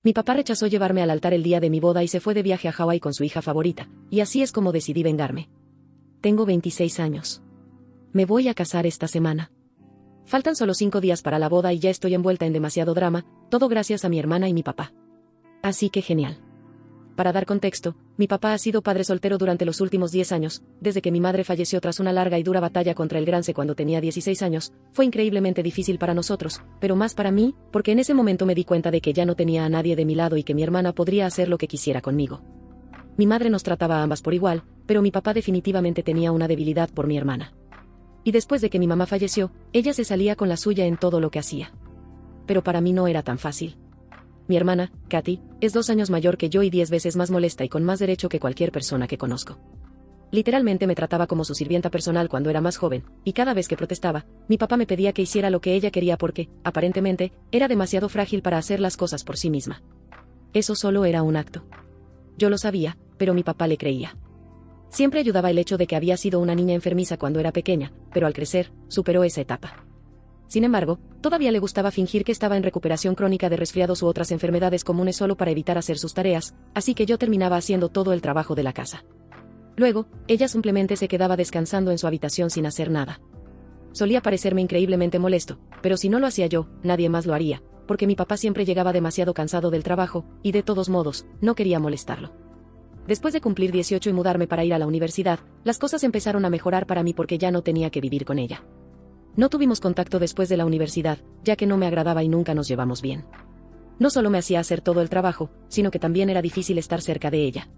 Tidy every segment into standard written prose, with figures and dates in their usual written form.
Mi papá rechazó llevarme al altar el día de mi boda y se fue de viaje a Hawái con su hija favorita, y así es como decidí vengarme. Tengo 26 años. Me voy a casar esta semana. Faltan solo 5 días para la boda y ya estoy envuelta en demasiado drama, todo gracias a mi hermana y mi papá. Así que genial. Para dar contexto, mi papá ha sido padre soltero durante los últimos 10 años, desde que mi madre falleció tras una larga y dura batalla contra el cáncer cuando tenía 16 años, fue increíblemente difícil para nosotros, pero más para mí, porque en ese momento me di cuenta de que ya no tenía a nadie de mi lado y que mi hermana podría hacer lo que quisiera conmigo. Mi madre nos trataba a ambas por igual, pero mi papá definitivamente tenía una debilidad por mi hermana. Y después de que mi mamá falleció, ella se salía con la suya en todo lo que hacía. Pero para mí no era tan fácil. Mi hermana, Katy, es 2 años mayor que yo y 10 veces más molesta y con más derecho que cualquier persona que conozco. Literalmente me trataba como su sirvienta personal cuando era más joven, y cada vez que protestaba, mi papá me pedía que hiciera lo que ella quería porque, aparentemente, era demasiado frágil para hacer las cosas por sí misma. Eso solo era un acto. Yo lo sabía, pero mi papá le creía. Siempre ayudaba el hecho de que había sido una niña enfermiza cuando era pequeña, pero al crecer, superó esa etapa. Sin embargo, todavía le gustaba fingir que estaba en recuperación crónica de resfriados u otras enfermedades comunes solo para evitar hacer sus tareas, así que yo terminaba haciendo todo el trabajo de la casa. Luego, ella simplemente se quedaba descansando en su habitación sin hacer nada. Solía parecerme increíblemente molesto, pero si no lo hacía yo, nadie más lo haría, porque mi papá siempre llegaba demasiado cansado del trabajo, y de todos modos, no quería molestarlo. Después de cumplir 18 y mudarme para ir a la universidad, las cosas empezaron a mejorar para mí porque ya no tenía que vivir con ella. No tuvimos contacto después de la universidad, ya que no me agradaba y nunca nos llevamos bien. No solo me hacía hacer todo el trabajo, sino que también era difícil estar cerca de ella.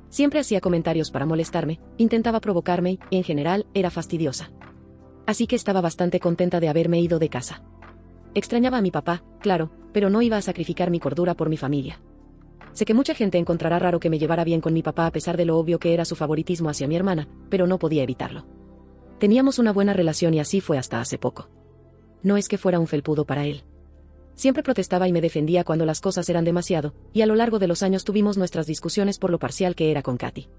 Siempre hacía comentarios para molestarme, intentaba provocarme y, en general, era fastidiosa. Así que estaba bastante contenta de haberme ido de casa. Extrañaba a mi papá, claro, pero no iba a sacrificar mi cordura por mi familia. Sé que mucha gente encontrará raro que me llevara bien con mi papá a pesar de lo obvio que era su favoritismo hacia mi hermana, pero no podía evitarlo. Teníamos una buena relación y así fue hasta hace poco. No es que fuera un felpudo para él. Siempre protestaba y me defendía cuando las cosas eran demasiado, y a lo largo de los años tuvimos nuestras discusiones por lo parcial que era con Katy.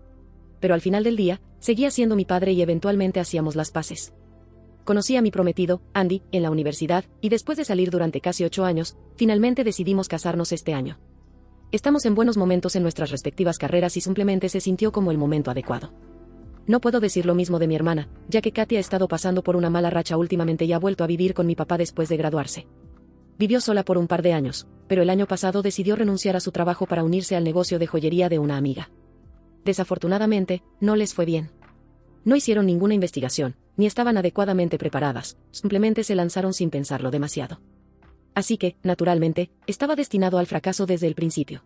Pero al final del día, seguía siendo mi padre y eventualmente hacíamos las paces. Conocí a mi prometido, Andy, en la universidad, y después de salir durante casi 8 años, finalmente decidimos casarnos este año. Estamos en buenos momentos en nuestras respectivas carreras y simplemente se sintió como el momento adecuado. No puedo decir lo mismo de mi hermana, ya que Katy ha estado pasando por una mala racha últimamente y ha vuelto a vivir con mi papá después de graduarse. Vivió sola por un par de años, pero el año pasado decidió renunciar a su trabajo para unirse al negocio de joyería de una amiga. Desafortunadamente, no les fue bien. No hicieron ninguna investigación, ni estaban adecuadamente preparadas, simplemente se lanzaron sin pensarlo demasiado. Así que, naturalmente, estaba destinado al fracaso desde el principio.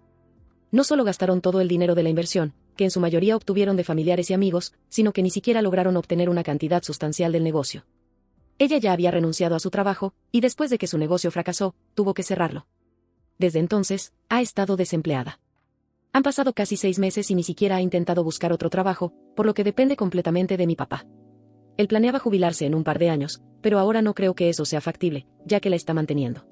No solo gastaron todo el dinero de la inversión, que en su mayoría obtuvieron de familiares y amigos, sino que ni siquiera lograron obtener una cantidad sustancial del negocio. Ella ya había renunciado a su trabajo, y después de que su negocio fracasó, tuvo que cerrarlo. Desde entonces, ha estado desempleada. Han pasado casi 6 meses y ni siquiera ha intentado buscar otro trabajo, por lo que depende completamente de mi papá. Él planeaba jubilarse en un par de años, pero ahora no creo que eso sea factible, ya que la está manteniendo.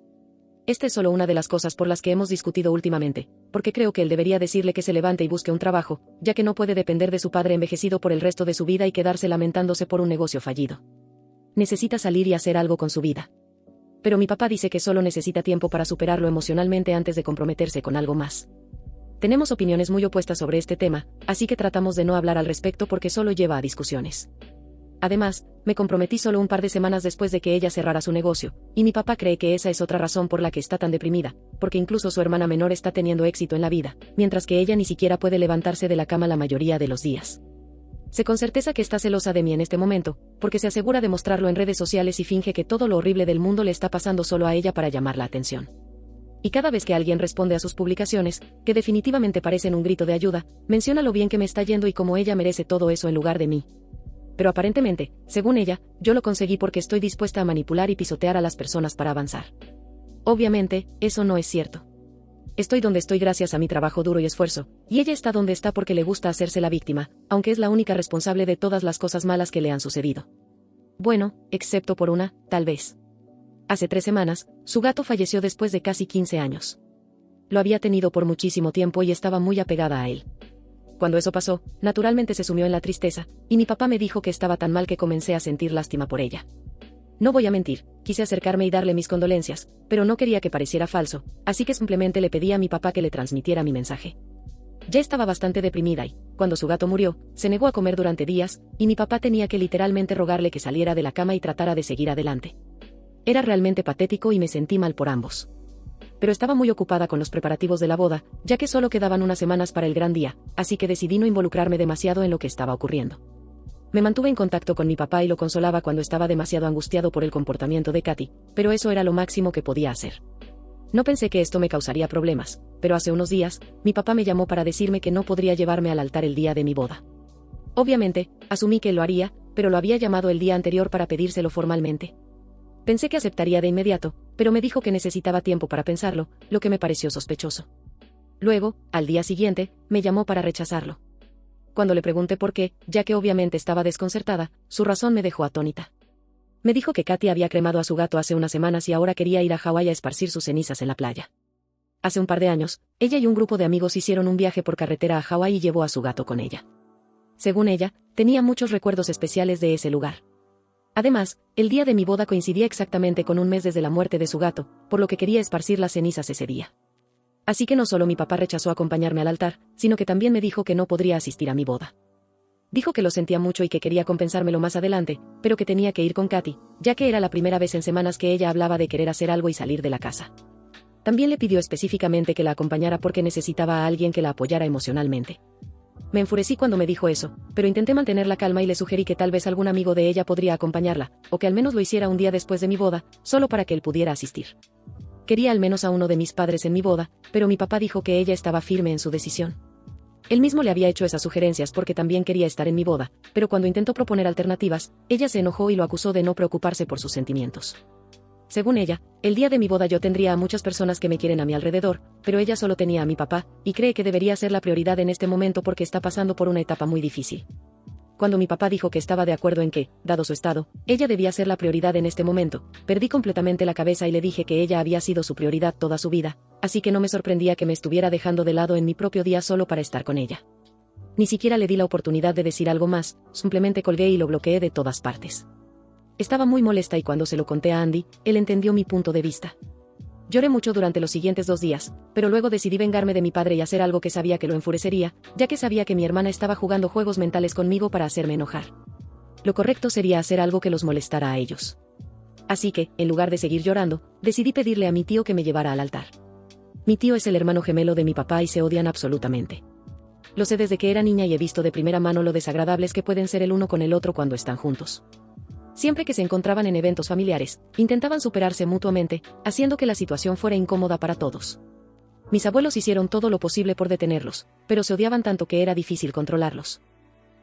Esta es solo una de las cosas por las que hemos discutido últimamente, porque creo que él debería decirle que se levante y busque un trabajo, ya que no puede depender de su padre envejecido por el resto de su vida y quedarse lamentándose por un negocio fallido. Necesita salir y hacer algo con su vida. Pero mi papá dice que solo necesita tiempo para superarlo emocionalmente antes de comprometerse con algo más. Tenemos opiniones muy opuestas sobre este tema, así que tratamos de no hablar al respecto porque solo lleva a discusiones. Además, me comprometí solo un par de semanas después de que ella cerrara su negocio, y mi papá cree que esa es otra razón por la que está tan deprimida, porque incluso su hermana menor está teniendo éxito en la vida, mientras que ella ni siquiera puede levantarse de la cama la mayoría de los días. Sé con certeza que está celosa de mí en este momento, porque se asegura de mostrarlo en redes sociales y finge que todo lo horrible del mundo le está pasando solo a ella para llamar la atención. Y cada vez que alguien responde a sus publicaciones, que definitivamente parecen un grito de ayuda, menciona lo bien que me está yendo y cómo ella merece todo eso en lugar de mí. Pero aparentemente, según ella, yo lo conseguí porque estoy dispuesta a manipular y pisotear a las personas para avanzar. Obviamente, eso no es cierto. Estoy donde estoy gracias a mi trabajo duro y esfuerzo, y ella está donde está porque le gusta hacerse la víctima, aunque es la única responsable de todas las cosas malas que le han sucedido. Bueno, excepto por una, tal vez. Hace 3 semanas, su gato falleció después de casi 15 años. Lo había tenido por muchísimo tiempo y estaba muy apegada a él. Cuando eso pasó, naturalmente se sumió en la tristeza, y mi papá me dijo que estaba tan mal que comencé a sentir lástima por ella. No voy a mentir, quise acercarme y darle mis condolencias, pero no quería que pareciera falso, así que simplemente le pedí a mi papá que le transmitiera mi mensaje. Ya estaba bastante deprimida y, cuando su gato murió, se negó a comer durante días, y mi papá tenía que literalmente rogarle que saliera de la cama y tratara de seguir adelante. Era realmente patético y me sentí mal por ambos. Pero estaba muy ocupada con los preparativos de la boda, ya que solo quedaban unas semanas para el gran día, así que decidí no involucrarme demasiado en lo que estaba ocurriendo. Me mantuve en contacto con mi papá y lo consolaba cuando estaba demasiado angustiado por el comportamiento de Katy, pero eso era lo máximo que podía hacer. No pensé que esto me causaría problemas, pero hace unos días, mi papá me llamó para decirme que no podría llevarme al altar el día de mi boda. Obviamente, asumí que lo haría, pero lo había llamado el día anterior para pedírselo formalmente. Pensé que aceptaría de inmediato, pero me dijo que necesitaba tiempo para pensarlo, lo que me pareció sospechoso. Luego, al día siguiente, me llamó para rechazarlo. Cuando le pregunté por qué, ya que obviamente estaba desconcertada, su razón me dejó atónita. Me dijo que Katy había cremado a su gato hace unas semanas y ahora quería ir a Hawái a esparcir sus cenizas en la playa. Hace un par de años, ella y un grupo de amigos hicieron un viaje por carretera a Hawái y llevó a su gato con ella. Según ella, tenía muchos recuerdos especiales de ese lugar. Además, el día de mi boda coincidía exactamente con un mes desde la muerte de su gato, por lo que quería esparcir las cenizas ese día. Así que no solo mi papá rechazó acompañarme al altar, sino que también me dijo que no podría asistir a mi boda. Dijo que lo sentía mucho y que quería compensármelo más adelante, pero que tenía que ir con Katy, ya que era la primera vez en semanas que ella hablaba de querer hacer algo y salir de la casa. También le pidió específicamente que la acompañara porque necesitaba a alguien que la apoyara emocionalmente. Me enfurecí cuando me dijo eso, pero intenté mantener la calma y le sugerí que tal vez algún amigo de ella podría acompañarla, o que al menos lo hiciera un día después de mi boda, solo para que él pudiera asistir. Quería al menos a uno de mis padres en mi boda, pero mi papá dijo que ella estaba firme en su decisión. Él mismo le había hecho esas sugerencias porque también quería estar en mi boda, pero cuando intentó proponer alternativas, ella se enojó y lo acusó de no preocuparse por sus sentimientos. Según ella, el día de mi boda yo tendría a muchas personas que me quieren a mi alrededor, pero ella solo tenía a mi papá, y cree que debería ser la prioridad en este momento porque está pasando por una etapa muy difícil. Cuando mi papá dijo que estaba de acuerdo en que, dado su estado, ella debía ser la prioridad en este momento, perdí completamente la cabeza y le dije que ella había sido su prioridad toda su vida, así que no me sorprendía que me estuviera dejando de lado en mi propio día solo para estar con ella. Ni siquiera le di la oportunidad de decir algo más, simplemente colgué y lo bloqueé de todas partes. Estaba muy molesta y cuando se lo conté a Andy, él entendió mi punto de vista. Lloré mucho durante los siguientes 2 días, pero luego decidí vengarme de mi padre y hacer algo que sabía que lo enfurecería, ya que sabía que mi hermana estaba jugando juegos mentales conmigo para hacerme enojar. Lo correcto sería hacer algo que los molestara a ellos. Así que, en lugar de seguir llorando, decidí pedirle a mi tío que me llevara al altar. Mi tío es el hermano gemelo de mi papá y se odian absolutamente. Lo sé desde que era niña y he visto de primera mano lo desagradables que pueden ser el uno con el otro cuando están juntos. Siempre que se encontraban en eventos familiares, intentaban superarse mutuamente, haciendo que la situación fuera incómoda para todos. Mis abuelos hicieron todo lo posible por detenerlos, pero se odiaban tanto que era difícil controlarlos.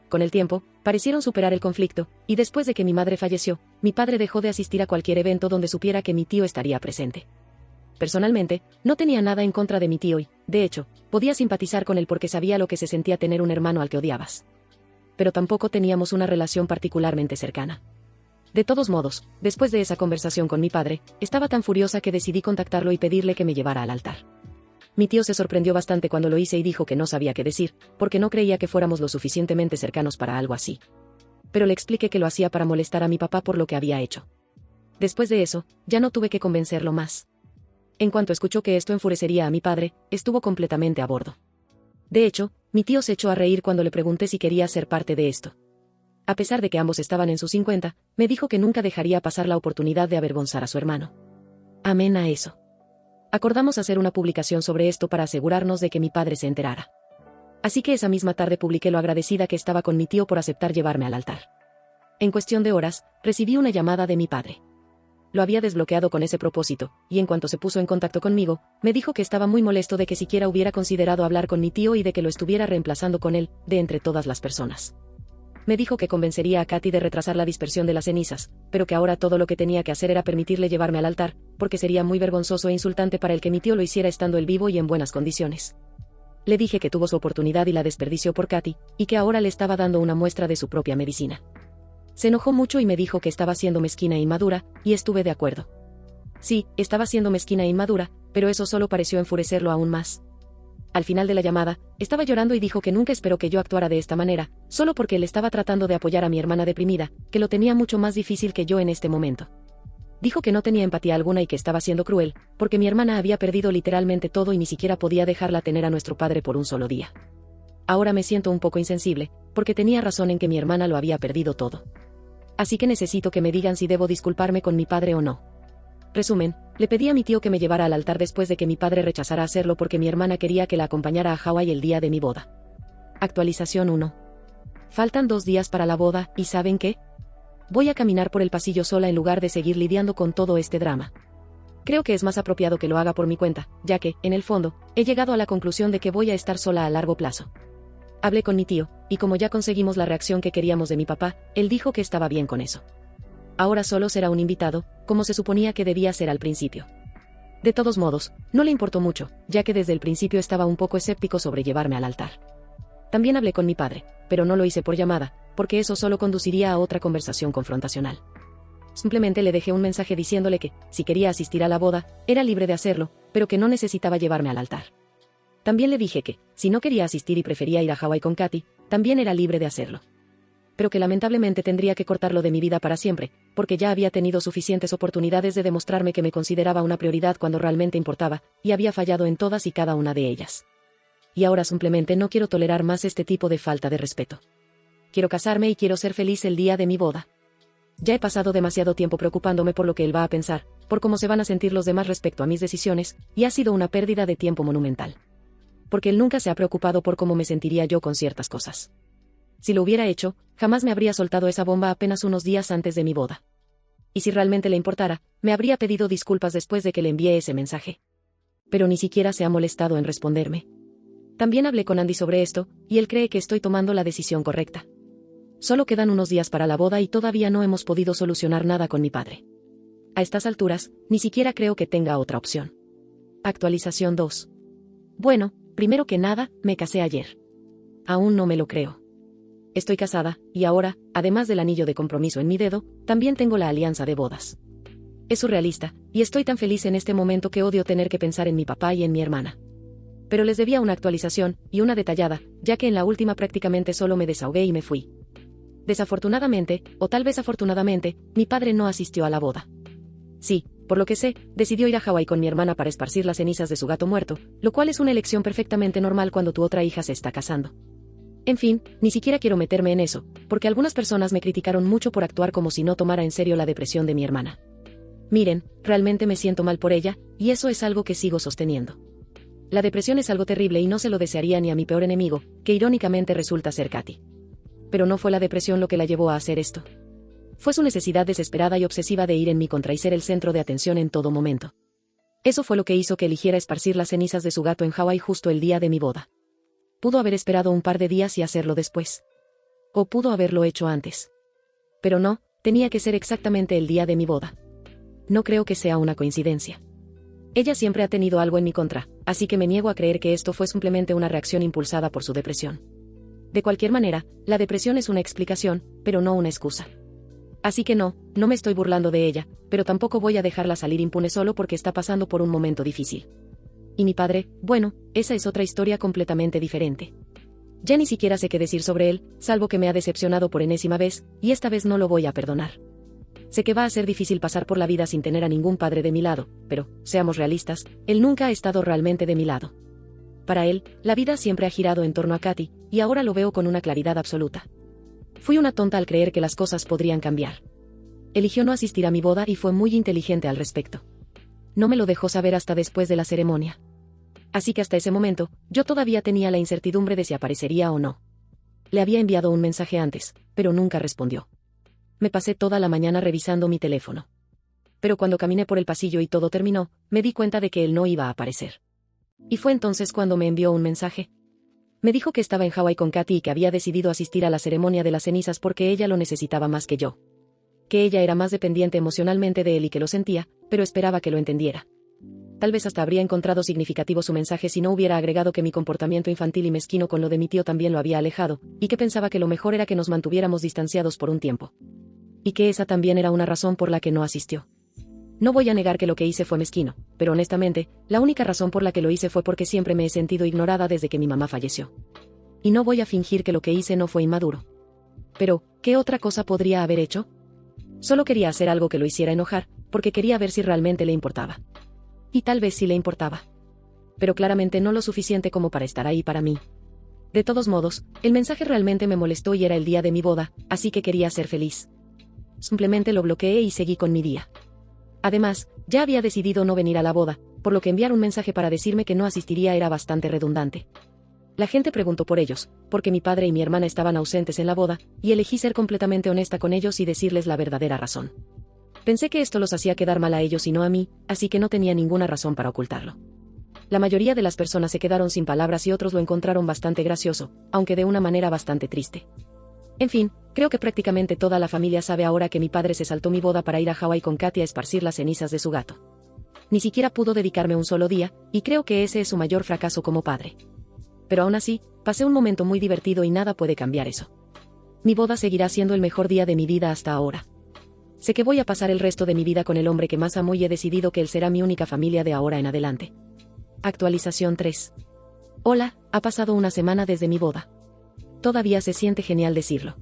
Con el tiempo, parecieron superar el conflicto, y después de que mi madre falleció, mi padre dejó de asistir a cualquier evento donde supiera que mi tío estaría presente. Personalmente, no tenía nada en contra de mi tío y, de hecho, podía simpatizar con él porque sabía lo que se sentía tener un hermano al que odiabas. Pero tampoco teníamos una relación particularmente cercana. De todos modos, después de esa conversación con mi padre, estaba tan furiosa que decidí contactarlo y pedirle que me llevara al altar. Mi tío se sorprendió bastante cuando lo hice y dijo que no sabía qué decir, porque no creía que fuéramos lo suficientemente cercanos para algo así. Pero le expliqué que lo hacía para molestar a mi papá por lo que había hecho. Después de eso, ya no tuve que convencerlo más. En cuanto escuchó que esto enfurecería a mi padre, estuvo completamente a bordo. De hecho, mi tío se echó a reír cuando le pregunté si quería ser parte de esto. A pesar de que ambos estaban en sus 50, me dijo que nunca dejaría pasar la oportunidad de avergonzar a su hermano. Amén a eso. Acordamos hacer una publicación sobre esto para asegurarnos de que mi padre se enterara. Así que esa misma tarde publiqué lo agradecida que estaba con mi tío por aceptar llevarme al altar. En cuestión de horas, recibí una llamada de mi padre. Lo había desbloqueado con ese propósito, y en cuanto se puso en contacto conmigo, me dijo que estaba muy molesto de que siquiera hubiera considerado hablar con mi tío y de que lo estuviera reemplazando con él, de entre todas las personas. Me dijo que convencería a Katy de retrasar la dispersión de las cenizas, pero que ahora todo lo que tenía que hacer era permitirle llevarme al altar, porque sería muy vergonzoso e insultante para el que mi tío lo hiciera estando él vivo y en buenas condiciones. Le dije que tuvo su oportunidad y la desperdició por Katy, y que ahora le estaba dando una muestra de su propia medicina. Se enojó mucho y me dijo que estaba siendo mezquina e inmadura, y estuve de acuerdo. Sí, estaba siendo mezquina e inmadura, pero eso solo pareció enfurecerlo aún más. Al final de la llamada, estaba llorando y dijo que nunca esperó que yo actuara de esta manera, solo porque él estaba tratando de apoyar a mi hermana deprimida, que lo tenía mucho más difícil que yo en este momento. Dijo que no tenía empatía alguna y que estaba siendo cruel, porque mi hermana había perdido literalmente todo y ni siquiera podía dejarla tener a nuestro padre por un solo día. Ahora me siento un poco insensible, porque tenía razón en que mi hermana lo había perdido todo. Así que necesito que me digan si debo disculparme con mi padre o no. Resumen, le pedí a mi tío que me llevara al altar después de que mi padre rechazara hacerlo porque mi hermana quería que la acompañara a Hawái el día de mi boda. Actualización 1. Faltan 2 días para la boda, ¿y saben qué? Voy a caminar por el pasillo sola en lugar de seguir lidiando con todo este drama. Creo que es más apropiado que lo haga por mi cuenta, ya que, en el fondo, he llegado a la conclusión de que voy a estar sola a largo plazo. Hablé con mi tío, y como ya conseguimos la reacción que queríamos de mi papá, él dijo que estaba bien con eso. Ahora solo será un invitado, como se suponía que debía ser al principio. De todos modos, no le importó mucho, ya que desde el principio estaba un poco escéptico sobre llevarme al altar. También hablé con mi padre, pero no lo hice por llamada, porque eso solo conduciría a otra conversación confrontacional. Simplemente le dejé un mensaje diciéndole que, si quería asistir a la boda, era libre de hacerlo, pero que no necesitaba llevarme al altar. También le dije que, si no quería asistir y prefería ir a Hawái con Katy, también era libre de hacerlo. Pero que lamentablemente tendría que cortarlo de mi vida para siempre, porque ya había tenido suficientes oportunidades de demostrarme que me consideraba una prioridad cuando realmente importaba, y había fallado en todas y cada una de ellas. Y ahora simplemente no quiero tolerar más este tipo de falta de respeto. Quiero casarme y quiero ser feliz el día de mi boda. Ya he pasado demasiado tiempo preocupándome por lo que él va a pensar, por cómo se van a sentir los demás respecto a mis decisiones, y ha sido una pérdida de tiempo monumental. Porque él nunca se ha preocupado por cómo me sentiría yo con ciertas cosas. Si lo hubiera hecho, jamás me habría soltado esa bomba apenas unos días antes de mi boda. Y si realmente le importara, me habría pedido disculpas después de que le envié ese mensaje. Pero ni siquiera se ha molestado en responderme. También hablé con Andy sobre esto, y él cree que estoy tomando la decisión correcta. Solo quedan unos días para la boda y todavía no hemos podido solucionar nada con mi padre. A estas alturas, ni siquiera creo que tenga otra opción. Actualización 2. Bueno, primero que nada, me casé ayer. Aún no me lo creo. Estoy casada, y ahora, además del anillo de compromiso en mi dedo, también tengo la alianza de bodas. Es surrealista, y estoy tan feliz en este momento que odio tener que pensar en mi papá y en mi hermana. Pero les debía una actualización, y una detallada, ya que en la última prácticamente solo me desahogué y me fui. Desafortunadamente, o tal vez afortunadamente, mi padre no asistió a la boda. Sí, por lo que sé, decidió ir a Hawái con mi hermana para esparcir las cenizas de su gato muerto, lo cual es una elección perfectamente normal cuando tu otra hija se está casando. En fin, ni siquiera quiero meterme en eso, porque algunas personas me criticaron mucho por actuar como si no tomara en serio la depresión de mi hermana. Miren, realmente me siento mal por ella, y eso es algo que sigo sosteniendo. La depresión es algo terrible y no se lo desearía ni a mi peor enemigo, que irónicamente resulta ser Katy. Pero no fue la depresión lo que la llevó a hacer esto. Fue su necesidad desesperada y obsesiva de ir en mi contra y ser el centro de atención en todo momento. Eso fue lo que hizo que eligiera esparcir las cenizas de su gato en Hawái justo el día de mi boda. Pudo haber esperado un par de días y hacerlo después. O pudo haberlo hecho antes. Pero no, tenía que ser exactamente el día de mi boda. No creo que sea una coincidencia. Ella siempre ha tenido algo en mi contra, así que me niego a creer que esto fue simplemente una reacción impulsada por su depresión. De cualquier manera, la depresión es una explicación, pero no una excusa. Así que no me estoy burlando de ella, pero tampoco voy a dejarla salir impune solo porque está pasando por un momento difícil. Y mi padre, bueno, esa es otra historia completamente diferente. Ya ni siquiera sé qué decir sobre él, salvo que me ha decepcionado por enésima vez, y esta vez no lo voy a perdonar. Sé que va a ser difícil pasar por la vida sin tener a ningún padre de mi lado, pero, seamos realistas, él nunca ha estado realmente de mi lado. Para él, la vida siempre ha girado en torno a Katy, y ahora lo veo con una claridad absoluta. Fui una tonta al creer que las cosas podrían cambiar. Eligió no asistir a mi boda y fue muy inteligente al respecto. No me lo dejó saber hasta después de la ceremonia. Así que hasta ese momento, yo todavía tenía la incertidumbre de si aparecería o no. Le había enviado un mensaje antes, pero nunca respondió. Me pasé toda la mañana revisando mi teléfono. Pero cuando caminé por el pasillo y todo terminó, me di cuenta de que él no iba a aparecer. Y fue entonces cuando me envió un mensaje. Me dijo que estaba en Hawái con Katy y que había decidido asistir a la ceremonia de las cenizas porque ella lo necesitaba más que yo. Que ella era más dependiente emocionalmente de él y que lo sentía, pero esperaba que lo entendiera. Tal vez hasta habría encontrado significativo su mensaje si no hubiera agregado que mi comportamiento infantil y mezquino con lo de mi tío también lo había alejado, y que pensaba que lo mejor era que nos mantuviéramos distanciados por un tiempo. Y que esa también era una razón por la que no asistió. No voy a negar que lo que hice fue mezquino, pero honestamente, la única razón por la que lo hice fue porque siempre me he sentido ignorada desde que mi mamá falleció. Y no voy a fingir que lo que hice no fue inmaduro. Pero, ¿qué otra cosa podría haber hecho? Solo quería hacer algo que lo hiciera enojar, porque quería ver si realmente le importaba. Y tal vez sí le importaba. Pero claramente no lo suficiente como para estar ahí para mí. De todos modos, el mensaje realmente me molestó y era el día de mi boda, así que quería ser feliz. Simplemente lo bloqueé y seguí con mi día. Además, ya había decidido no venir a la boda, por lo que enviar un mensaje para decirme que no asistiría era bastante redundante. La gente preguntó por ellos, porque mi padre y mi hermana estaban ausentes en la boda, y elegí ser completamente honesta con ellos y decirles la verdadera razón. Pensé que esto los hacía quedar mal a ellos y no a mí, así que no tenía ninguna razón para ocultarlo. La mayoría de las personas se quedaron sin palabras y otros lo encontraron bastante gracioso, aunque de una manera bastante triste. En fin, creo que prácticamente toda la familia sabe ahora que mi padre se saltó mi boda para ir a Hawái con Katy a esparcir las cenizas de su gato. Ni siquiera pudo dedicarme un solo día, y creo que ese es su mayor fracaso como padre. Pero aún así, pasé un momento muy divertido y nada puede cambiar eso. Mi boda seguirá siendo el mejor día de mi vida hasta ahora. Sé que voy a pasar el resto de mi vida con el hombre que más amo y he decidido que él será mi única familia de ahora en adelante. Actualización 3. Hola, ha pasado una semana desde mi boda. Todavía se siente genial decirlo.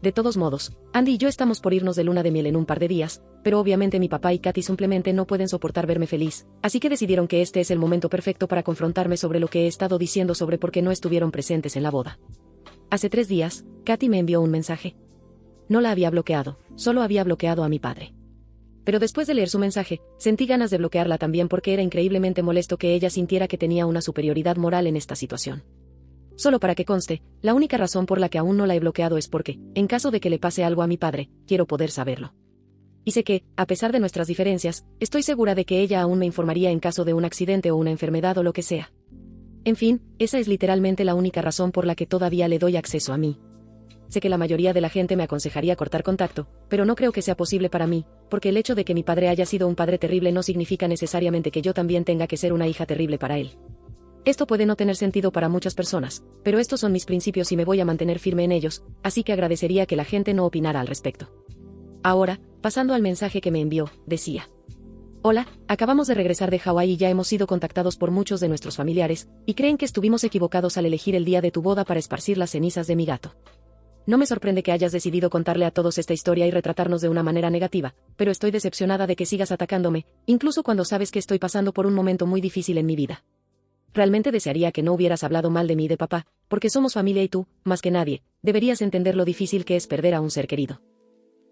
De todos modos, Andy y yo estamos por irnos de luna de miel en un par de días, pero obviamente mi papá y Katy simplemente no pueden soportar verme feliz, así que decidieron que este es el momento perfecto para confrontarme sobre lo que he estado diciendo sobre por qué no estuvieron presentes en la boda. Hace 3 días, Katy me envió un mensaje. No la había bloqueado, solo había bloqueado a mi padre. Pero después de leer su mensaje, sentí ganas de bloquearla también porque era increíblemente molesto que ella sintiera que tenía una superioridad moral en esta situación. Solo para que conste, la única razón por la que aún no la he bloqueado es porque, en caso de que le pase algo a mi padre, quiero poder saberlo. Y sé que, a pesar de nuestras diferencias, estoy segura de que ella aún me informaría en caso de un accidente o una enfermedad o lo que sea. En fin, esa es literalmente la única razón por la que todavía le doy acceso a mí. Sé que la mayoría de la gente me aconsejaría cortar contacto, pero no creo que sea posible para mí, porque el hecho de que mi padre haya sido un padre terrible no significa necesariamente que yo también tenga que ser una hija terrible para él. Esto puede no tener sentido para muchas personas, pero estos son mis principios y me voy a mantener firme en ellos, así que agradecería que la gente no opinara al respecto. Ahora, pasando al mensaje que me envió, decía: Hola, acabamos de regresar de Hawái y ya hemos sido contactados por muchos de nuestros familiares, y creen que estuvimos equivocados al elegir el día de tu boda para esparcir las cenizas de mi gato. No me sorprende que hayas decidido contarle a todos esta historia y retratarnos de una manera negativa, pero estoy decepcionada de que sigas atacándome, incluso cuando sabes que estoy pasando por un momento muy difícil en mi vida. Realmente desearía que no hubieras hablado mal de mí y de papá, porque somos familia y tú, más que nadie, deberías entender lo difícil que es perder a un ser querido.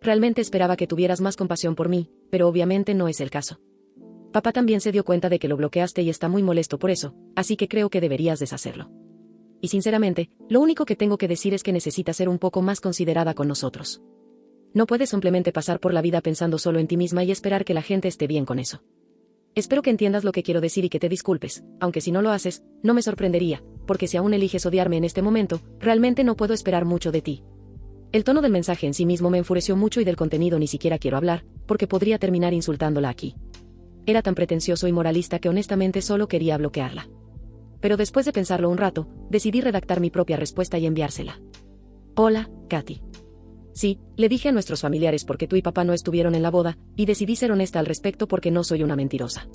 Realmente esperaba que tuvieras más compasión por mí, pero obviamente no es el caso. Papá también se dio cuenta de que lo bloqueaste y está muy molesto por eso, así que creo que deberías deshacerlo. Y sinceramente, lo único que tengo que decir es que necesitas ser un poco más considerada con nosotros. No puedes simplemente pasar por la vida pensando solo en ti misma y esperar que la gente esté bien con eso. Espero que entiendas lo que quiero decir y que te disculpes, aunque si no lo haces, no me sorprendería, porque si aún eliges odiarme en este momento, realmente no puedo esperar mucho de ti. El tono del mensaje en sí mismo me enfureció mucho y del contenido ni siquiera quiero hablar, porque podría terminar insultándola aquí. Era tan pretencioso y moralista que honestamente solo quería bloquearla. Pero después de pensarlo un rato, decidí redactar mi propia respuesta y enviársela. Hola, Katy. Sí, le dije a nuestros familiares porque tú y papá no estuvieron en la boda, y decidí ser honesta al respecto porque no soy una mentirosa.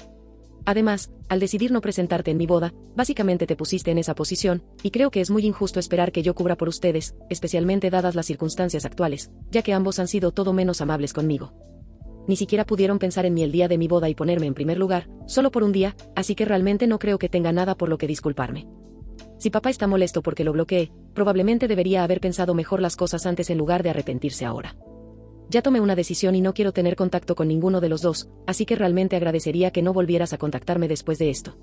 Además, al decidir no presentarte en mi boda, básicamente te pusiste en esa posición, y creo que es muy injusto esperar que yo cubra por ustedes, especialmente dadas las circunstancias actuales, ya que ambos han sido todo menos amables conmigo. Ni siquiera pudieron pensar en mí el día de mi boda y ponerme en primer lugar, solo por un día, así que realmente no creo que tenga nada por lo que disculparme. Si papá está molesto porque lo bloqueé, probablemente debería haber pensado mejor las cosas antes en lugar de arrepentirse ahora. Ya tomé una decisión y no quiero tener contacto con ninguno de los dos, así que realmente agradecería que no volvieras a contactarme después de esto.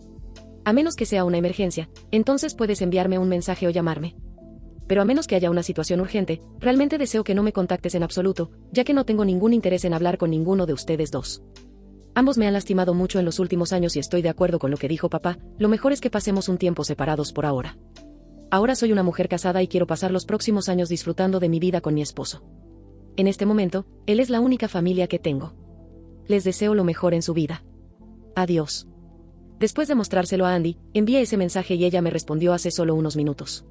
A menos que sea una emergencia, entonces puedes enviarme un mensaje o llamarme. Pero a menos que haya una situación urgente, realmente deseo que no me contactes en absoluto, ya que no tengo ningún interés en hablar con ninguno de ustedes dos. Ambos me han lastimado mucho en los últimos años y estoy de acuerdo con lo que dijo papá, lo mejor es que pasemos un tiempo separados por ahora. Ahora soy una mujer casada y quiero pasar los próximos años disfrutando de mi vida con mi esposo. En este momento, él es la única familia que tengo. Les deseo lo mejor en su vida. Adiós. Después de mostrárselo a Andy, envié ese mensaje y ella me respondió hace solo unos minutos.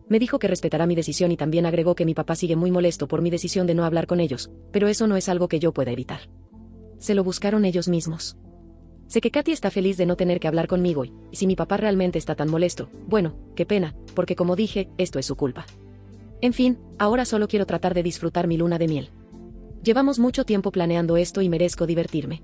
Me dijo que respetará mi decisión y también agregó que mi papá sigue muy molesto por mi decisión de no hablar con ellos, pero eso no es algo que yo pueda evitar. Se lo buscaron ellos mismos. Sé que Katy está feliz de no tener que hablar conmigo y si mi papá realmente está tan molesto, bueno, qué pena, porque como dije, esto es su culpa. En fin, ahora solo quiero tratar de disfrutar mi luna de miel. Llevamos mucho tiempo planeando esto y merezco divertirme.